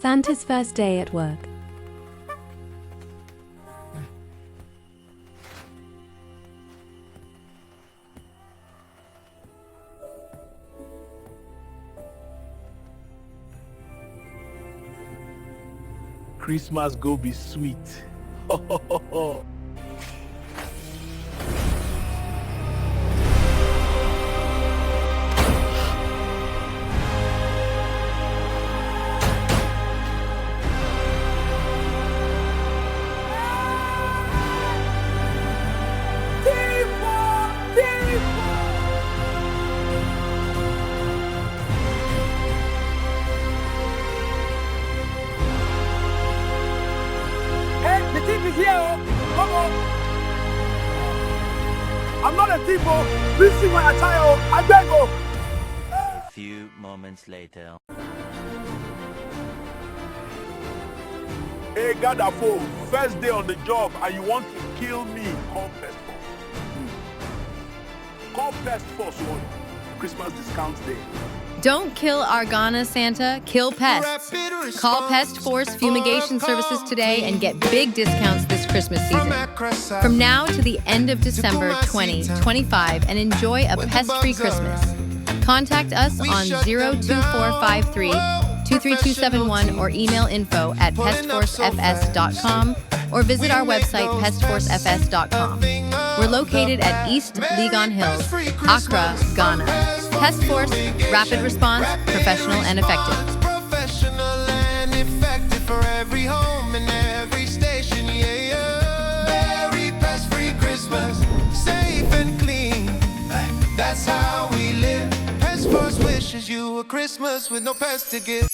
Santa's first day at work. Christmas go be sweet. Ho, ho, ho, ho. The thief is here, oh. Come on. I'm not a thief, oh. Please see my attire, oh. I beg, oh. A few moments later. Hey, Gadafo, first day on the job and you want to kill me. Call Pest Force. Call Pest Force on Christmas discounts day. Don't kill Argana, Santa. Kill pests. Call Pest Force Fumigation Services today and get big discounts this Christmas season. From now to the end of December 2025 and enjoy a pest-free Christmas. Contact us on 02453 23271 or email info@pestforcefs.com or visit our website pestforcefs.com. We're located at East Legon Hills, Accra, Ghana. Pest Force, rapid response, professional and effective. Professional and effective for every home and every station, yeah, yeah. Very pest-free Christmas, safe and clean. That's how we live. Pest Force wishes you a Christmas with no pests to give.